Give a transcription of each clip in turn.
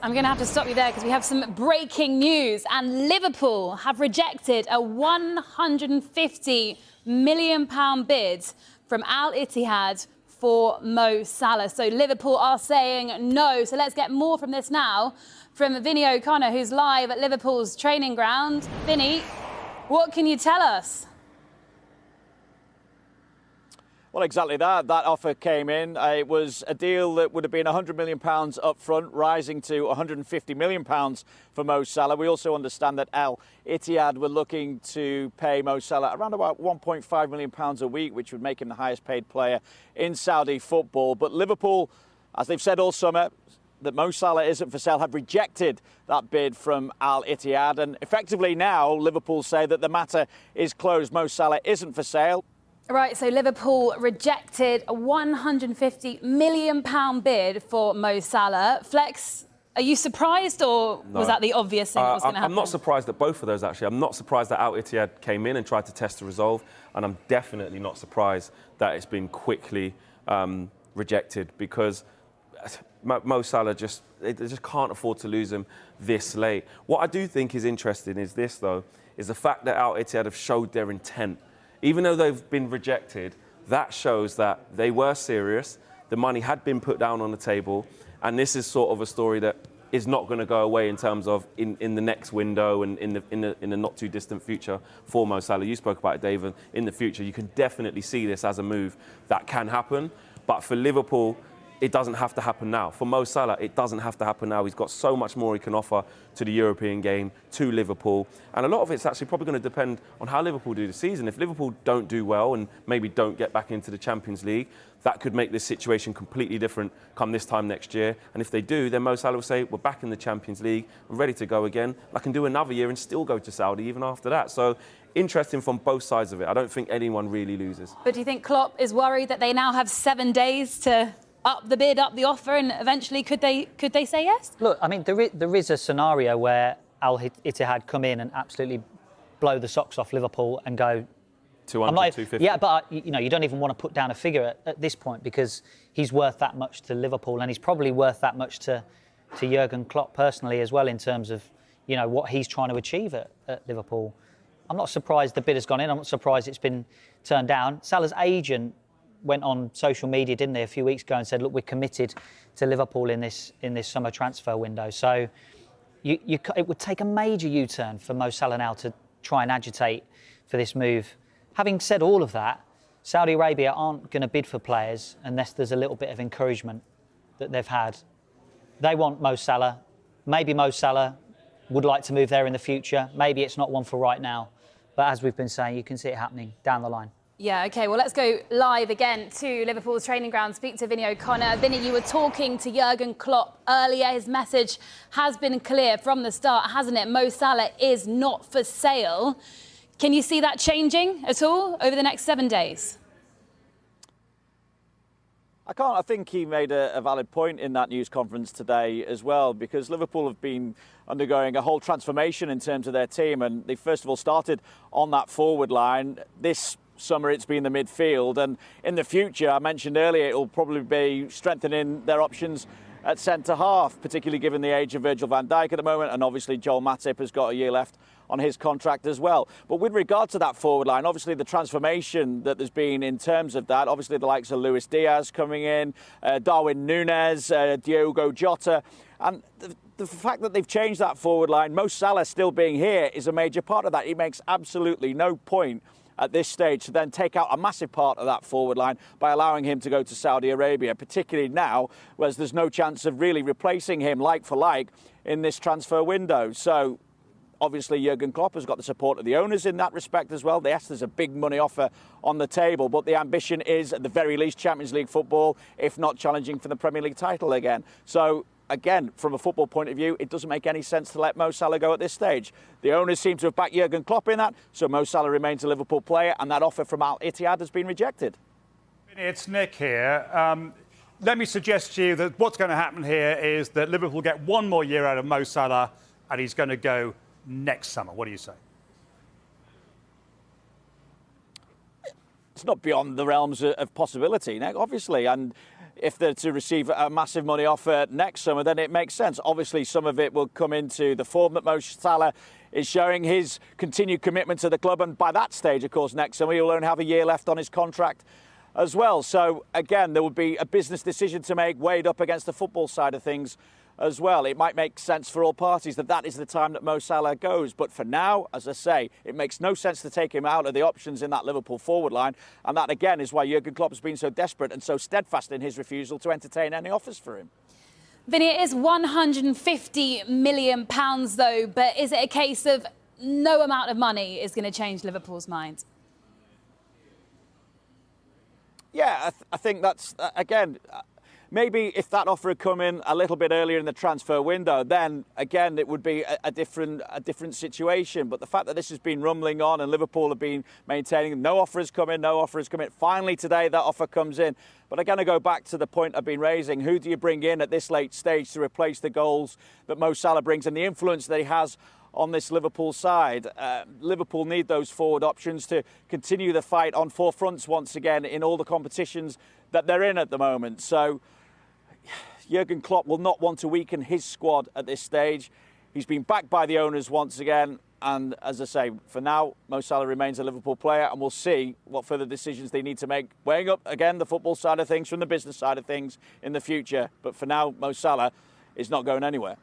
I'm going to have to stop you there because we have some breaking news. And Liverpool have rejected a £150 million bid from Al-Ittihad for Mo Salah. So Liverpool are saying no. So let's get more from this now from Vinnie O'Connor, who's live at Liverpool's training ground. Vinnie, what can you tell us? Well, exactly that. That offer came in. It was a deal that would have been £100 million up front, rising to £150 million for Mo Salah. We also understand that Al-Ittihad were looking to pay Mo Salah around about £1.5 million a week, which would make him the highest paid player in Saudi football. But Liverpool, as they've said all summer, that Mo Salah isn't for sale, have rejected that bid from Al-Ittihad. And effectively now, Liverpool say that the matter is closed. Mo Salah isn't for sale. Right, so Liverpool rejected a £150 million bid for Mo Salah. Flex, are you surprised, or was that the obvious thing that was going to happen? I'm not surprised at both of those, actually. I'm not surprised that Al-Ittihad came in and tried to test the resolve, and I'm definitely not surprised that it's been quickly rejected, because Mo Salah they just can't afford to lose him this late. What I do think is interesting is this, though, is the fact that Al-Ittihad have showed their intent. Even though they've been rejected, that shows that they were serious, the money had been put down on the table, and this is sort of a story that is not going to go away in terms of in the next window and in the not too distant future for Mo Salah. You spoke about it, David. In the future, you can definitely see this as a move that can happen. But for Liverpool, it doesn't have to happen now. For Mo Salah, it doesn't have to happen now. He's got so much more he can offer to the European game, to Liverpool. And a lot of it's actually probably going to depend on how Liverpool do the season. If Liverpool don't do well and maybe don't get back into the Champions League, that could make this situation completely different come this time next year. And if they do, then Mo Salah will say, we're back in the Champions League, we're ready to go again. I can do another year and still go to Saudi even after that. So interesting from both sides of it. I don't think anyone really loses. But do you think Klopp is worried that they now have 7 days to up the bid, up the offer, and eventually could they say yes? Look, I mean, there is a scenario where Al-Ittihad come in and absolutely blow the socks off Liverpool and go 200, 250. Yeah, but you know, you don't even want to put down a figure at this point, because he's worth that much to Liverpool, and he's probably worth that much to Jurgen Klopp personally as well, in terms of, you know, what he's trying to achieve at Liverpool. I'm not surprised the bid has gone in. I'm not surprised it's been turned down. Salah's agent went on social media, didn't they, a few weeks ago, and said, look, we're committed to Liverpool in this summer transfer window. So it would take a major U-turn for Mo Salah now to try and agitate for this move. Having said all of that, Saudi Arabia aren't going to bid for players unless there's a little bit of encouragement that they've had. They want Mo Salah. Maybe Mo Salah would like to move there in the future. Maybe it's not one for right now. But as we've been saying, you can see it happening down the line. Yeah, OK, well, let's go live again to Liverpool's training ground, speak to Vinnie O'Connor. Vinnie, you were talking to Jurgen Klopp earlier. His message has been clear from the start, hasn't it? Mo Salah is not for sale. Can you see that changing at all over the next 7 days? I can't. I think he made a valid point in that news conference today as well, because Liverpool have been undergoing a whole transformation in terms of their team, and they first of all started on that forward line. This summer it's been the midfield, and in the future, I mentioned earlier, it will probably be strengthening their options at centre-half, particularly given the age of Virgil van Dijk at the moment, and obviously Joel Matip has got a year left on his contract as well. But with regard to that forward line, obviously the transformation that there's been in terms of that, obviously the likes of Luis Diaz coming in, Darwin Núñez, Diogo Jota, and the fact that they've changed that forward line, Mo Salah still being here is a major part of that. It makes absolutely no point at this stage to then take out a massive part of that forward line by allowing him to go to Saudi Arabia, particularly now, whereas there's no chance of really replacing him like for like in this transfer window. So obviously Jurgen Klopp has got the support of the owners in that respect as well. Yes, there's a big money offer on the table, but the ambition is at the very least Champions League football, if not challenging for the Premier League title again. So again, from a football point of view, it doesn't make any sense to let Mo Salah go at this stage. The owners seem to have backed Jurgen Klopp in that, so Mo Salah remains a Liverpool player, and that offer from Al-Ittihad has been rejected. It's Nick here. Let me suggest to you that what's going to happen here is that Liverpool get one more year out of Mo Salah, and he's going to go next summer. What do you say? It's not beyond the realms of possibility, Nick, obviously, and if they're to receive a massive money offer next summer, then it makes sense. Obviously, some of it will come into the form that Mo Salah is showing, his continued commitment to the club. And by that stage, of course, next summer, he'll only have a year left on his contract as well. So, again, there would be a business decision to make weighed up against the football side of things as well. It might make sense for all parties that is the time that Mo Salah goes. But for now, as I say, it makes no sense to take him out of the options in that Liverpool forward line. And that, again, is why Jurgen Klopp has been so desperate and so steadfast in his refusal to entertain any offers for him. Vinnie, it is £150 million, though, but is it a case of no amount of money is going to change Liverpool's mind? Yeah, I think that's, again, maybe if that offer had come in a little bit earlier in the transfer window, then, again, it would be a different situation. But the fact that this has been rumbling on and Liverpool have been maintaining no offer has come in, no offer has come in. Finally, today, that offer comes in. But again, I go back to the point I've been raising. Who do you bring in at this late stage to replace the goals that Mo Salah brings and the influence that he has on this Liverpool side? Liverpool need those forward options to continue the fight on four fronts once again in all the competitions that they're in at the moment. So Jurgen Klopp will not want to weaken his squad at this stage. He's been backed by the owners once again. And as I say, for now, Mo Salah remains a Liverpool player, and we'll see what further decisions they need to make, weighing up, again, the football side of things from the business side of things in the future. But for now, Mo Salah is not going anywhere.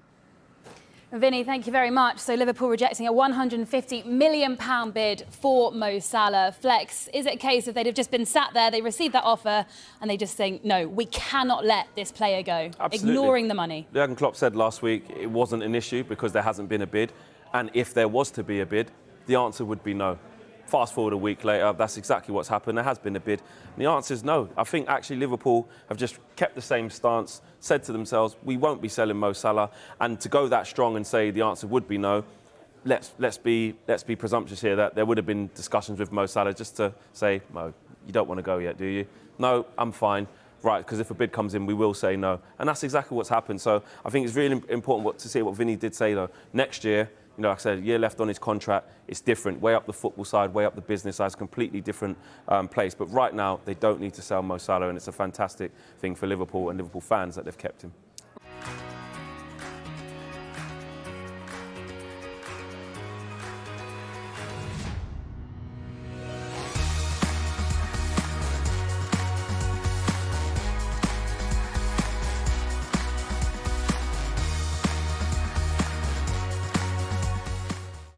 Vinnie, thank you very much. So Liverpool rejecting a £150 million bid for Mo Salah. Flex, is it a case of they'd have just been sat there, they received that offer, and they just think, no, we cannot let this player go, Absolutely. ignoring the money? Jurgen Klopp said last week it wasn't an issue because there hasn't been a bid. And if there was to be a bid, the answer would be no. Fast forward a week later, that's exactly what's happened. There has been a bid. And the answer is no. I think actually Liverpool have just kept the same stance, said to themselves, we won't be selling Mo Salah. And to go that strong and say the answer would be no, let's be presumptuous here that there would have been discussions with Mo Salah just to say, Mo, you don't want to go yet, do you? No, I'm fine. Right, because if a bid comes in, we will say no. And that's exactly what's happened. So I think it's really important to see what Vinnie did say, though. Next year, you know, like I said, a year left on his contract. It's different. Way up the football side, way up the business side. It's a completely different place. But right now, they don't need to sell Mo Salah, and it's a fantastic thing for Liverpool and Liverpool fans that they've kept him.